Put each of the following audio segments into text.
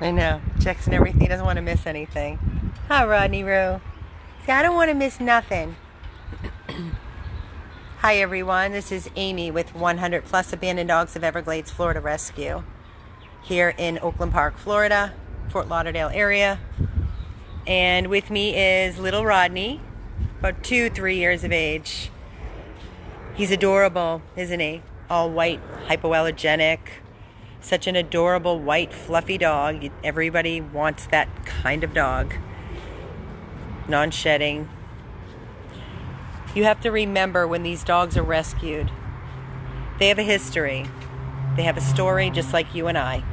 I know. Checks and everything. He doesn't want to miss anything. Hi, Rodney Roo. See, I don't want to miss nothing. Hi, everyone. This is Amy with 100 Plus Abandoned Dogs of Everglades, Florida Rescue. Here in Oakland Park, Florida, Fort Lauderdale area. And with me is little Rodney, about 2-3 years of age. He's adorable, isn't he? All white, hypoallergenic. Such an adorable, white, fluffy dog. Everybody wants that kind of dog. Non-shedding. You have to remember when these dogs are rescued, they have a history. They have a story just like you and I.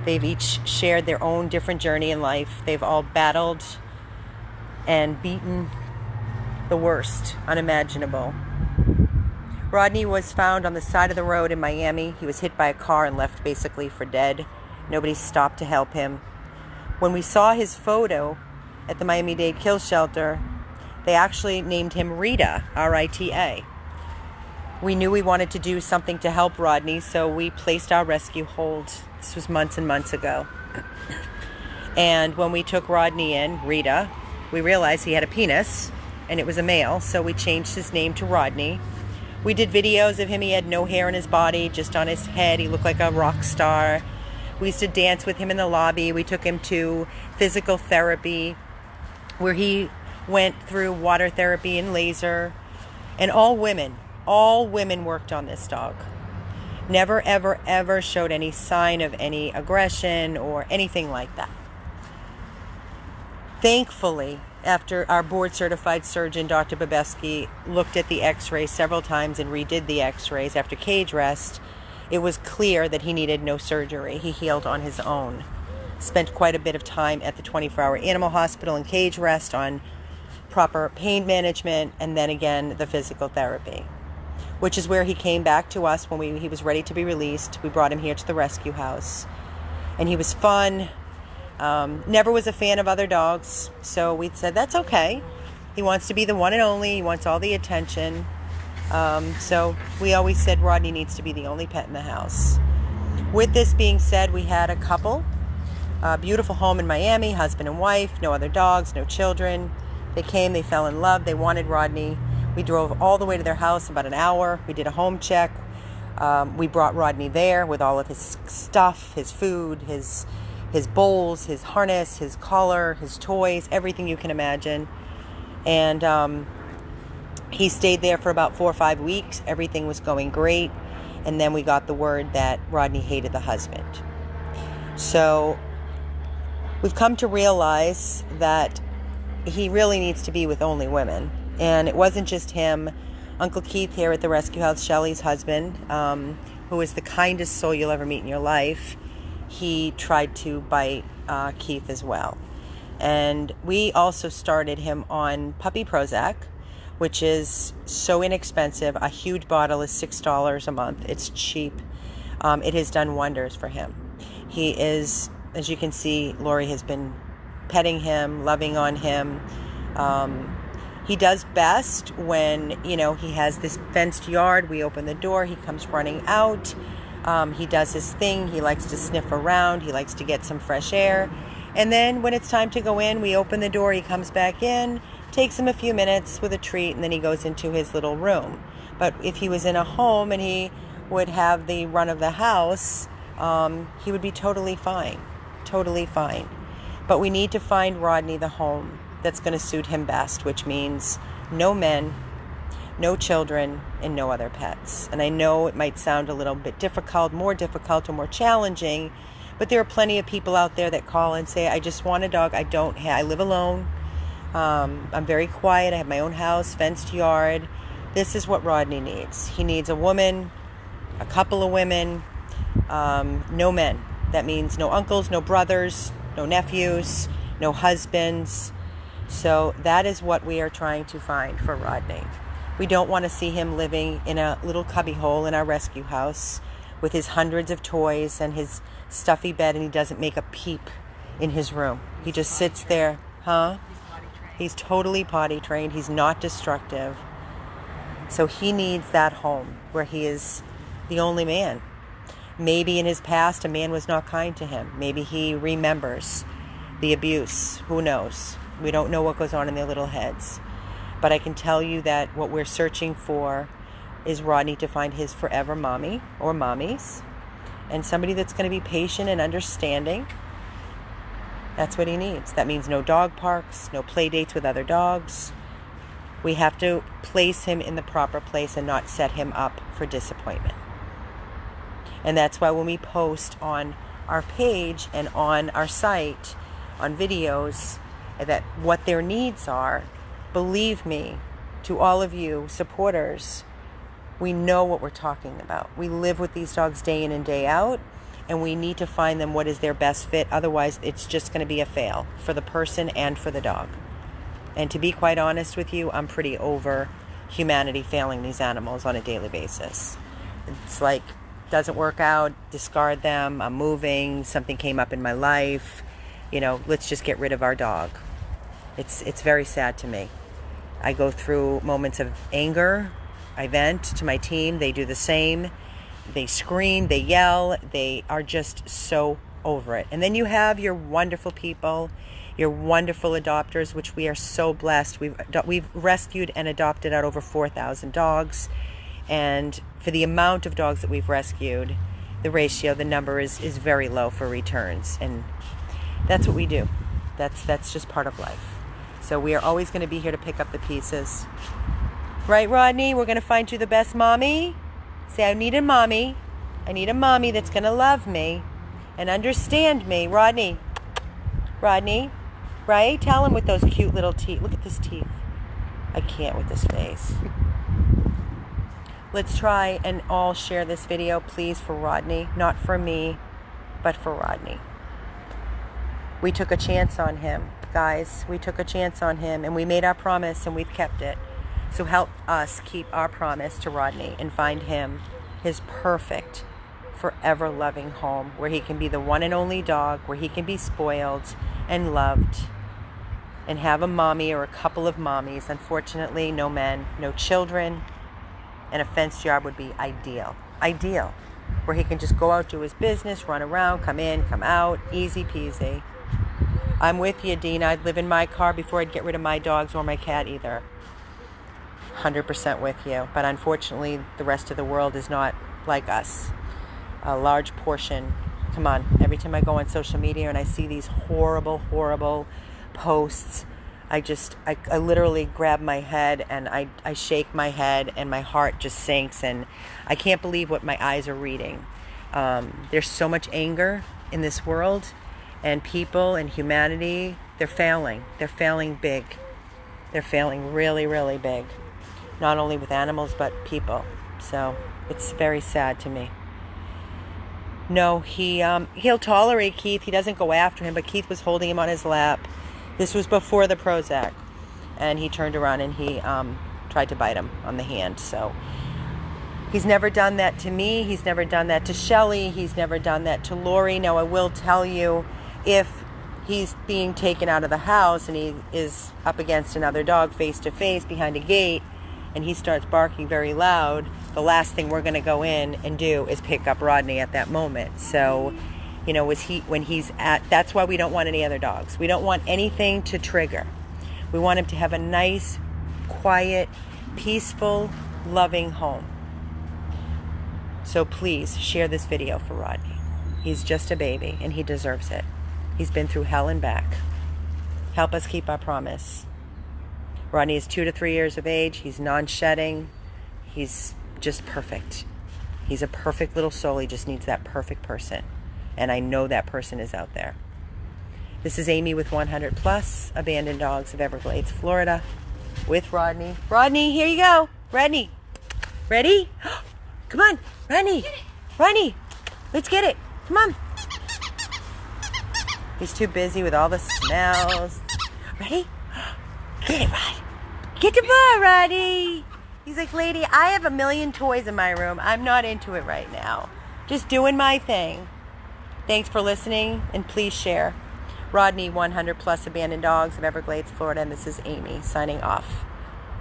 They've each shared their own different journey in life. They've all battled and beaten the worst unimaginable. Rodney was found on the side of the road in Miami. He was hit by a car and left basically for dead. Nobody stopped to help him. When we saw his photo at the Miami-Dade Kill Shelter, they actually named him Rita, R-I-T-A. We knew we wanted to do something to help Rodney, so we placed our rescue hold. This was months and months ago. And when we took Rodney in, Rita, we realized he had a penis, and it was a male, so we changed his name to Rodney. We did videos of him. He had no hair on his body, just on his head. He looked like a rock star. We used to dance with him in the lobby. We took him to physical therapy, where he went through water therapy and laser. And all women worked on this dog. Never, ever, ever showed any sign of any aggression or anything like that. Thankfully, after our board-certified surgeon, Dr. Babeski, looked at the x-rays several times and redid the x-rays after cage rest, it was clear that he needed no surgery. He healed on his own. Spent quite a bit of time at the 24-hour animal hospital in cage rest on proper pain management, and then again the physical therapy, which is where he came back to us when he was ready to be released. We brought him here to the rescue house, and he was fun. Never was a fan of other dogs, so we said that's okay. He wants to be the one and only. He wants all the attention. So we always said Rodney needs to be the only pet in the house. With this being said, we had a couple, beautiful home in Miami, husband and wife, no other dogs, no children. They came, they fell in love, they wanted Rodney. We drove all the way to their house, about an hour. We did a home check. We brought Rodney there with all of his stuff, his food, his bowls, his harness, his collar, his toys, everything you can imagine. And he stayed there for about 4 or 5 weeks. Everything was going great. And then we got the word that Rodney hated the husband. So we've come to realize that he really needs to be with only women. And it wasn't just him. Uncle Keith here at the rescue house, Shelly's husband, who is the kindest soul you'll ever meet in your life, he tried to bite Keith as well. And we also started him on puppy Prozac, which is so inexpensive. A huge bottle is $6 a month. It's cheap. It has done wonders for him. He is, as you can see, Lori has been petting him, loving on him. He does best when, he has this fenced yard. We open the door, he comes running out. He does his thing. He likes to sniff around. He likes to get some fresh air. And then when it's time to go in, we open the door, he comes back in, takes him a few minutes with a treat, and then he goes into his little room. But if he was in a home and he would have the run of the house, he would be totally fine. Totally fine. But we need to find Rodney the home that's going to suit him best, which means no men, no children, and no other pets. And I know it might sound a little bit difficult or more challenging, but there are plenty of people out there that call and say, I just want a dog. I live alone. I'm very quiet. I have my own house, fenced yard. This is what Rodney needs. He needs a woman, a couple of women, no men. That means no uncles, no brothers, no nephews, no husbands. So that is what we are trying to find for Rodney. We don't want to see him living in a little cubbyhole in our rescue house with his hundreds of toys and his stuffy bed, and he doesn't make a peep in his room. He just sits there. He's totally potty trained. He's not destructive. So he needs that home where he is the only man. Maybe in his past a man was not kind to him. Maybe he remembers the abuse. Who knows? We don't know what goes on in their little heads. But I can tell you that what we're searching for is Rodney to find his forever mommy or mommies, and somebody that's going to be patient and understanding. That's what he needs. That means no dog parks, no play dates with other dogs. We have to place him in the proper place and not set him up for disappointment. And that's why when we post on our page and on our site, on videos, that what their needs are, believe me, to all of you supporters, we know what we're talking about. We live with these dogs day in and day out, and we need to find them what is their best fit. Otherwise, it's just going to be a fail for the person and for the dog. And to be quite honest with you, I'm pretty over humanity failing these animals on a daily basis. It's like, doesn't work out, discard them, I'm moving, something came up in my life, let's just get rid of our dog. It's very sad to me. I go through moments of anger. I vent to my team. They do the same. They scream, they yell. They are just so over it. And then you have your wonderful people, your wonderful adopters, which we are so blessed. We've rescued and adopted out over 4,000 dogs. And for the amount of dogs that we've rescued, the number is very low for returns. And that's what we do. That's just part of life. So we are always going to be here to pick up the pieces. Right, Rodney? We're going to find you the best mommy. Say, I need a mommy. I need a mommy that's going to love me and understand me. Rodney, right? Tell him with those cute little teeth. Look at this teeth. I can't with this face. Let's try and all share this video, please, for Rodney. Not for me, but for Rodney. We took a chance on him, guys. We took a chance on him, and we made our promise, and we've kept it. So help us keep our promise to Rodney and find him his perfect, forever loving home where he can be the one and only dog, where he can be spoiled and loved and have a mommy or a couple of mommies. Unfortunately, no men, no children, and a fenced yard would be ideal. Ideal. Where he can just go out, do his business, run around, come in, come out, easy peasy. I'm with you, Dean. I'd live in my car before I'd get rid of my dogs or my cat either. 100% with you. But unfortunately, the rest of the world is not like us. A large portion. Come on. Every time I go on social media and I see these horrible, horrible posts, I literally grab my head and I shake my head and my heart just sinks, and I can't believe what my eyes are reading. There's so much anger in this world, and people and humanity, they're failing. They're failing big. They're failing really, really big. Not only with animals, but people. So it's very sad to me. No, he'll tolerate Keith. He doesn't go after him, but Keith was holding him on his lap. This was before the Prozac. And he turned around and he tried to bite him on the hand. So he's never done that to me. He's never done that to Shelly. He's never done that to Lori. Now, I will tell you, if he's being taken out of the house and he is up against another dog face to face behind a gate and he starts barking very loud, the last thing we're going to go in and do is pick up Rodney at that moment. So, that's why we don't want any other dogs. We don't want anything to trigger. We want him to have a nice, quiet, peaceful, loving home. So please share this video for Rodney. He's just a baby and he deserves it. He's been through hell and back. Help us keep our promise. Rodney is 2 to 3 years of age. He's non-shedding. He's just perfect. He's a perfect little soul. He just needs that perfect person. And I know that person is out there. This is Amy with 100 Plus Abandoned Dogs of Everglades, Florida, with Rodney. Rodney, here you go. Rodney. Ready? Come on. Rodney. Rodney. Let's get it. Come on. He's too busy with all the smells. Ready? Get it, Rod. Get the ball, Roddy. He's like, lady, I have a million toys in my room. I'm not into it right now. Just doing my thing. Thanks for listening, and please share. Rodney, 100 Plus Abandoned Dogs of Everglades, Florida, and this is Amy signing off.